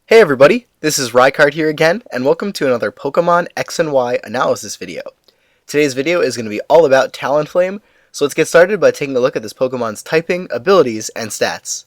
Hey everybody, this is Rykard here again, and welcome to another Pokemon X and Y analysis video. Today's video is going to be all about Talonflame, so let's get started by taking a look at this Pokemon's typing, abilities, and stats.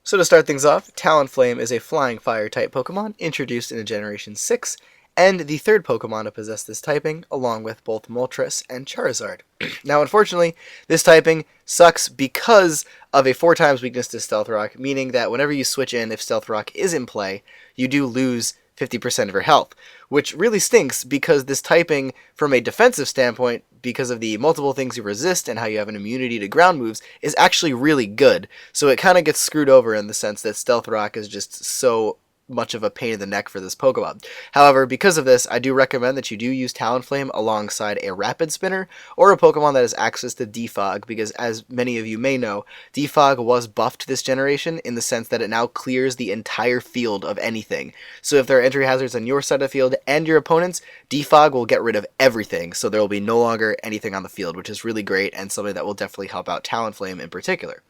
So to start things off, Talonflame is a Flying Fire type Pokemon introduced in Generation 6, and the third Pokemon to possess this typing, along with both Moltres and Charizard. Now, unfortunately, this typing sucks because of a 4x weakness to Stealth Rock, meaning that whenever you switch in, if Stealth Rock is in play, you do lose 50% of your health, which really stinks because this typing, from a defensive standpoint, because of the multiple things you resist and how you have an immunity to ground moves, is actually really good. So it kind of gets screwed over in the sense that Stealth Rock is just so much of a pain in the neck for this Pokemon. However, because of this, I do recommend that you do use Talonflame alongside a Rapid Spinner or a Pokemon that has access to Defog, because as many of you may know, Defog was buffed this generation in the sense that it now clears the entire field of anything. So if there are entry hazards on your side of the field and your opponent's, Defog will get rid of everything, so there will be no longer anything on the field, which is really great and something that will definitely help out Talonflame in particular.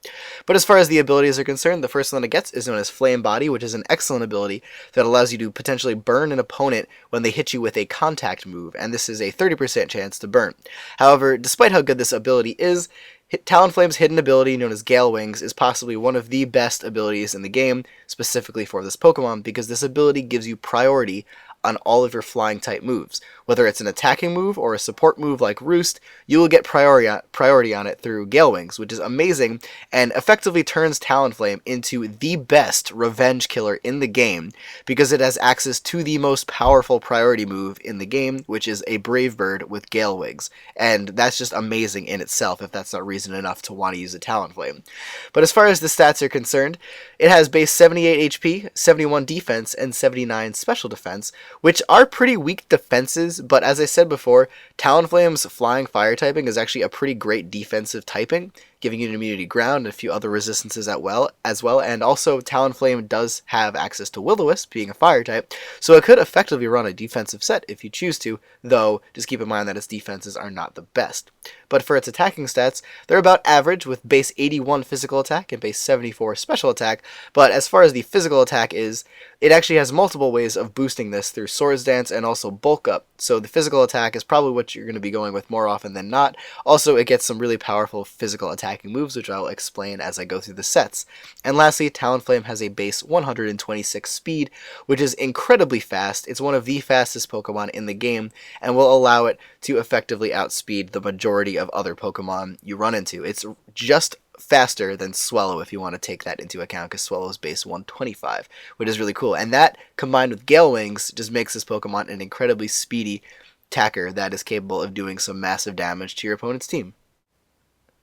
But as far as the abilities are concerned, the first one it gets is known as Flame Body, which is an excellent ability that allows you to potentially burn an opponent when they hit you with a contact move, and this is a 30% chance to burn. However, despite how good this ability is, Talonflame's hidden ability, known as Gale Wings, is possibly one of the best abilities in the game, specifically for this Pokemon, because this ability gives you priority on all of your flying type moves. Whether it's an attacking move or a support move like Roost, you will get priority on it through Gale Wings, which is amazing and effectively turns Talonflame into the best revenge killer in the game because it has access to the most powerful priority move in the game, which is a Brave Bird with Gale Wings. And that's just amazing in itself if that's not reason enough to want to use a Talonflame. But as far as the stats are concerned, it has base 78 HP, 71 defense, and 79 special defense, which are pretty weak defenses, but as I said before, Talonflame's Flying Fire typing is actually a pretty great defensive typing, giving you an immunity ground and a few other resistances as well, and also Talonflame does have access to Will-O-Wisp, being a fire type, so it could effectively run a defensive set if you choose to, though just keep in mind that its defenses are not the best. But for its attacking stats, they're about average with base 81 physical attack and base 74 special attack, but as far as the physical attack is, it actually has multiple ways of boosting this through Swords Dance and also Bulk Up, so the physical attack is probably what you're going to be going with more often than not. Also, it gets some really powerful physical attacking moves, which I'll explain as I go through the sets. And lastly, Talonflame has a base 126 speed, which is incredibly fast. It's one of the fastest Pokemon in the game, and will allow it to effectively outspeed the majority of other Pokemon you run into. It's just faster than Swellow if you want to take that into account, because Swellow's base 125, which is really cool. And that, combined with Gale Wings, just makes this Pokemon an incredibly speedy attacker that is capable of doing some massive damage to your opponent's team.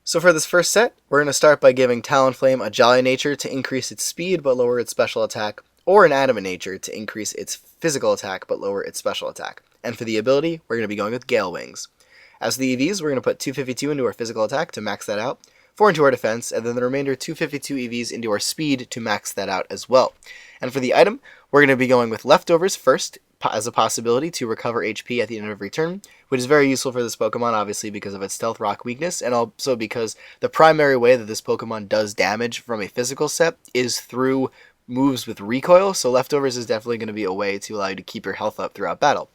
So for this first set, we're going to start by giving Talonflame a Jolly Nature to increase its speed but lower its special attack, or an Adamant Nature to increase its physical attack but lower its special attack. And for the ability, we're going to be going with Gale Wings. As for the EVs, we're going to put 252 into our physical attack to max that out, 4 into our defense, and then the remainder 252 EVs into our speed to max that out as well. And for the item, we're going to be going with Leftovers first, as a possibility to recover HP at the end of every turn, which is very useful for this Pokemon, obviously because of its Stealth Rock weakness, and also because the primary way that this Pokemon does damage from a physical set is through moves with recoil, so Leftovers is definitely going to be a way to allow you to keep your health up throughout battle.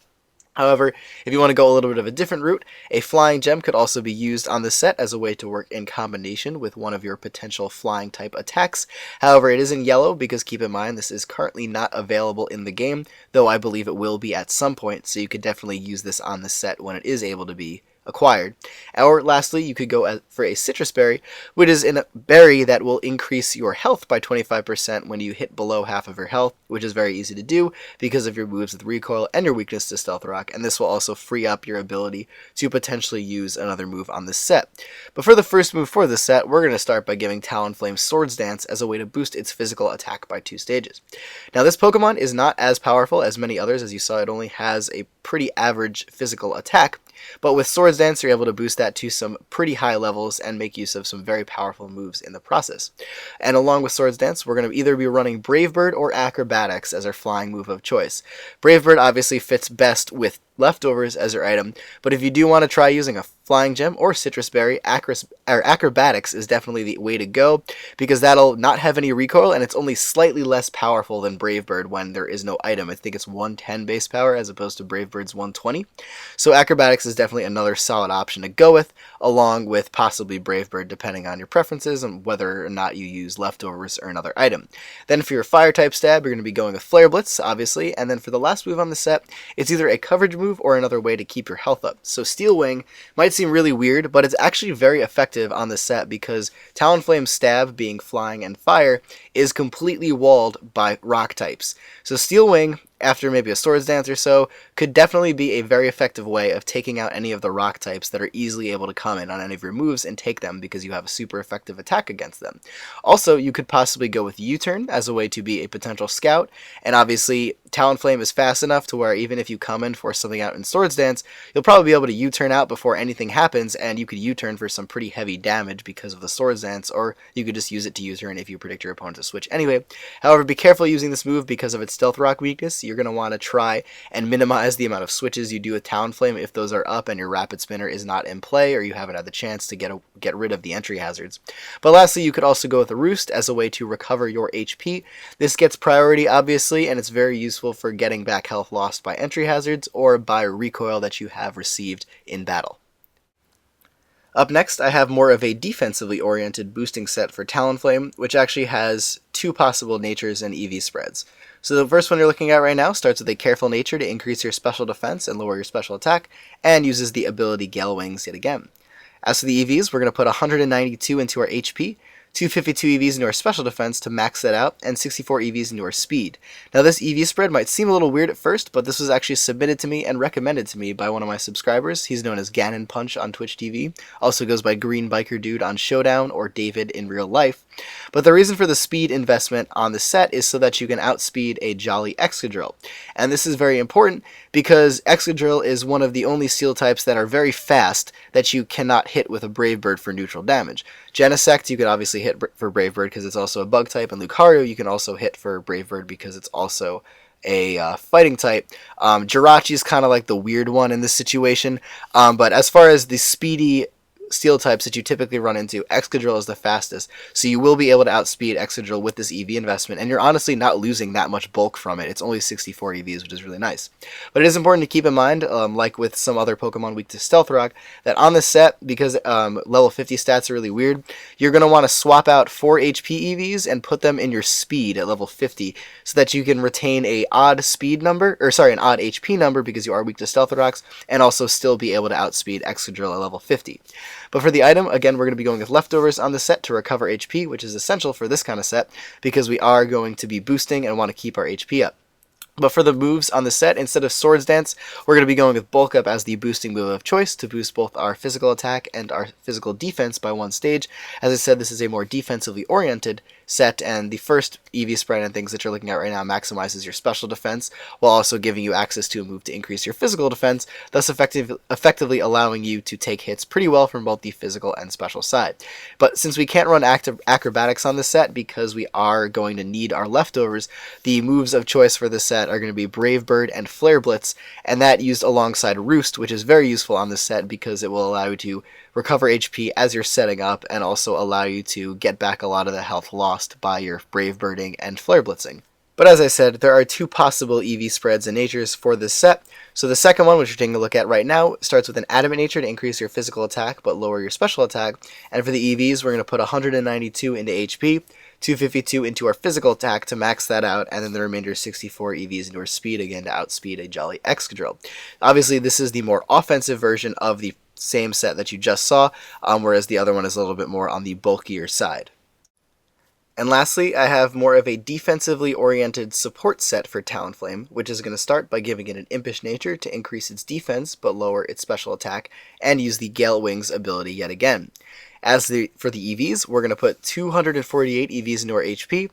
However, if you want to go a little bit of a different route, a Flying Gem could also be used on the set as a way to work in combination with one of your potential flying type attacks. However, it is in yellow because keep in mind this is currently not available in the game, though I believe it will be at some point, so you could definitely use this on the set when it is able to be acquired. Or lastly, you could go for a Citrus Berry, which is a berry that will increase your health by 25% when you hit below half of your health, which is very easy to do because of your moves with recoil and your weakness to Stealth Rock, and this will also free up your ability to potentially use another move on this set. But for the first move for this set, we're going to start by giving Talonflame Swords Dance as a way to boost its physical attack by 2 stages. Now this Pokemon is not as powerful as many others. As you saw, it only has a pretty average physical attack, but with Swords Dance, you're able to boost that to some pretty high levels and make use of some very powerful moves in the process. And along with Swords Dance, we're going to either be running Brave Bird or Acrobatics as our flying move of choice. Brave Bird obviously fits best with leftovers as your item, but if you do want to try using a flying gem or citrus berry, acrobatics is definitely the way to go, because that'll not have any recoil and it's only slightly less powerful than Brave Bird when there is no item. I think it's 110 base power as opposed to Brave Bird's 120. So acrobatics is definitely another solid option to go with, along with possibly Brave Bird depending on your preferences and whether or not you use leftovers or another item. Then for your fire type stab, you're going to be going with Flare Blitz, obviously, and then for the last move on the set, it's either a coverage move or another way to keep your health up. So Steel Wing might seem really weird, but it's actually very effective on the set because Talonflame's stab, being flying and fire, is completely walled by rock types. So Steel Wing, after maybe a Swords Dance or so, could definitely be a very effective way of taking out any of the rock types that are easily able to come in on any of your moves and take them because you have a super effective attack against them. Also, you could possibly go with U-Turn as a way to be a potential scout, and obviously Talonflame is fast enough to where even if you come in for something out in Swords Dance, you'll probably be able to U-Turn out before anything happens, and you could U-Turn for some pretty heavy damage because of the Swords Dance, or you could just use it to U-Turn if you predict your opponent to switch anyway. However, be careful using this move because of its Stealth Rock weakness. You're going to want to try and minimize the amount of switches you do with Talonflame if those are up and your Rapid Spinner is not in play or you haven't had the chance to get rid of the entry hazards. But lastly, you could also go with a Roost as a way to recover your HP. This gets priority, obviously, and it's very useful for getting back health lost by entry hazards or by recoil that you have received in battle. Up next, I have more of a defensively oriented boosting set for Talonflame, which actually has two possible natures and EV spreads. So the first one you're looking at right now starts with a Careful Nature to increase your special defense and lower your special attack, and uses the ability Gale Wings yet again. As for the EVs, we're going to put 192 into our HP, 252 EVs into our special defense to max that out, and 64 EVs into our speed. Now this EV spread might seem a little weird at first, but this was actually submitted to me and recommended to me by one of my subscribers. He's known as Ganon Punch on Twitch TV, also goes by Green Biker Dude on Showdown or David in real life. But the reason for the speed investment on the set is so that you can outspeed a Jolly Excadrill. And this is very important because Excadrill is one of the only steel types that are very fast that you cannot hit with a Brave Bird for neutral damage. Genesect you could obviously hit for Brave Bird because it's also a bug type, and Lucario you can also hit for Brave Bird because it's also a fighting type. Jirachi is kind of like the weird one in this situation, but as far as the speedy steel types that you typically run into, Excadrill is the fastest, so you will be able to outspeed Excadrill with this EV investment, and you're honestly not losing that much bulk from it. It's only 64 EVs, which is really nice. But it is important to keep in mind, like with some other Pokemon weak to Stealth Rock, that on this set, because level 50 stats are really weird, you're going to want to swap out 4 HP EVs and put them in your speed at level 50, so that you can retain an odd speed number, or sorry, an odd HP number because you are weak to Stealth Rocks, and also still be able to outspeed Excadrill at level 50. But for the item, again, we're going to be going with leftovers on the set to recover HP, which is essential for this kind of set because we are going to be boosting and want to keep our HP up. But for the moves on the set, instead of Swords Dance, we're going to be going with Bulk Up as the boosting move of choice to boost both our physical attack and our physical defense by one stage. As I said, this is a more defensively oriented set, and the first EV spread and things that you're looking at right now maximizes your special defense while also giving you access to a move to increase your physical defense, thus effectively allowing you to take hits pretty well from both the physical and special side. But since we can't run acrobatics on this set because we are going to need our leftovers, the moves of choice for this set are going to be Brave Bird and Flare Blitz, and that used alongside Roost, which is very useful on this set because it will allow you to recover HP as you're setting up and also allow you to get back a lot of the health lost by your Brave Birding and Flare Blitzing. But as I said, there are two possible EV spreads and natures for this set. So the second one, which we're taking a look at right now, starts with an Adamant nature to increase your physical attack but lower your special attack. And for the EVs, we're going to put 192 into HP, 252 into our physical attack to max that out, and then the remainder 64 EVs into our speed, again to outspeed a Jolly Excadrill. Obviously, this is the more offensive version of the same set that you just saw, whereas the other one is a little bit more on the bulkier side. And lastly, I have more of a defensively oriented support set for Talonflame, which is going to start by giving it an Impish Nature to increase its defense but lower its special attack, and use the Gale Wings ability yet again. For the EVs, we're going to put 248 EVs into our HP,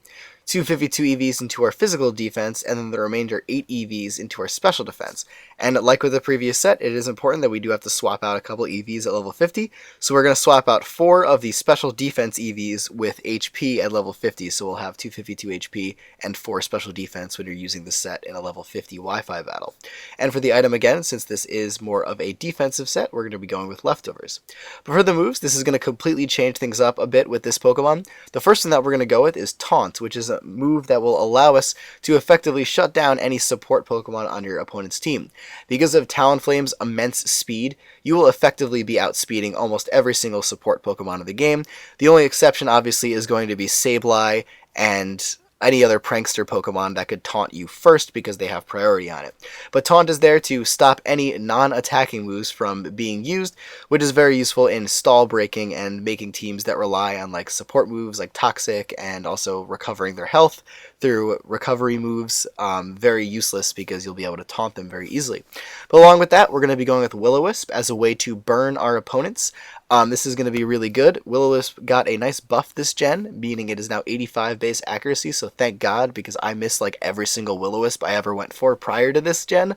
252 EVs into our physical defense, and then the remainder 8 EVs into our special defense. And like with the previous set, it is important that we do have to swap out a couple EVs at level 50, so we're going to swap out 4 of the special defense EVs with HP at level 50, so we'll have 252 HP and 4 special defense when you're using the set in a level 50 Wi-Fi battle. And for the item again, since this is more of a defensive set, we're going to be going with leftovers. But for the moves, this is going to completely change things up a bit with this Pokemon. The first one that we're going to go with is Taunt, which is a move that will allow us to effectively shut down any support Pokemon on your opponent's team. Because of Talonflame's immense speed, you will effectively be outspeeding almost every single support Pokemon of the game. The only exception, obviously, is going to be Sableye and any other prankster Pokemon that could taunt you first because they have priority on it. But Taunt is there to stop any non-attacking moves from being used, which is very useful in stall breaking and making teams that rely on like support moves like Toxic and also recovering their health through recovery moves very useless because you'll be able to taunt them very easily. But along with that, we're going to be going with Will-O-Wisp as a way to burn our opponents. This is going to be really good. Will-O-Wisp got a nice buff this gen, meaning it is now 85 base accuracy, so thank God, because I missed like every single Will-O-Wisp I ever went for prior to this gen.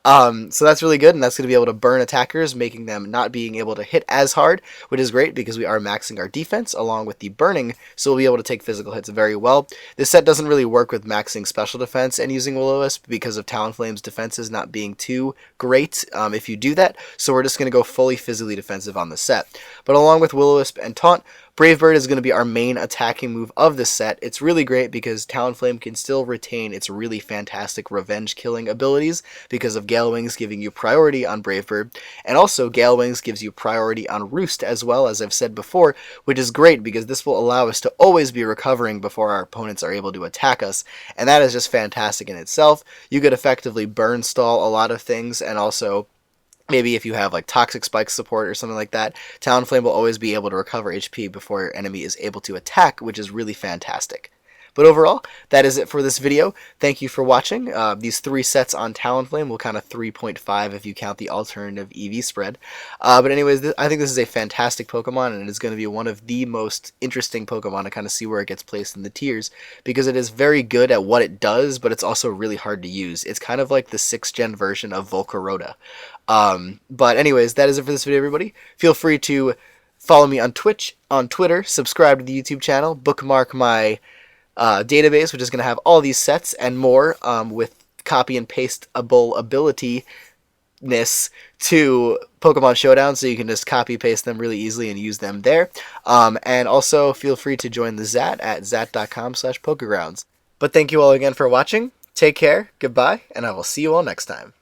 So that's really good, and that's going to be able to burn attackers, making them not being able to hit as hard, which is great because we are maxing our defense along with the burning, so we'll be able to take physical hits very well. This set doesn't really work with maxing special defense and using Will-O-Wisp because of Talonflame's defenses not being too great if you do that, so we're just going to go fully physically defensive on the set. But along with Will-O-Wisp and Taunt, Brave Bird is going to be our main attacking move of this set. It's really great because Talonflame can still retain its really fantastic revenge killing abilities because of Gale Wings giving you priority on Brave Bird, and also Gale Wings gives you priority on Roost as well, as I've said before, which is great because this will allow us to always be recovering before our opponents are able to attack us, and that is just fantastic in itself. You could effectively burn stall a lot of things, and also maybe if you have like Toxic Spike support or something like that, Talonflame will always be able to recover HP before your enemy is able to attack, which is really fantastic. But overall, that is it for this video. Thank you for watching. These 3 sets on Talonflame will count a 3.5 if you count the alternative EV spread. But anyways, I think this is a fantastic Pokemon, and it is going to be one of the most interesting Pokemon to kind of see where it gets placed in the tiers, because it is very good at what it does, but it's also really hard to use. It's kind of like the 6th gen version of Volcarona. But anyways, that is it for this video, everybody. Feel free to follow me on Twitch, on Twitter, subscribe to the YouTube channel, bookmark my database, which is going to have all these sets and more with copy and pasteable ability-ness to Pokemon Showdown, so you can just copy paste them really easily and use them there. And also feel free to join the Zat at zat.com/pokegrounds. But thank you all again for watching. Take care, goodbye, and I will see you all next time.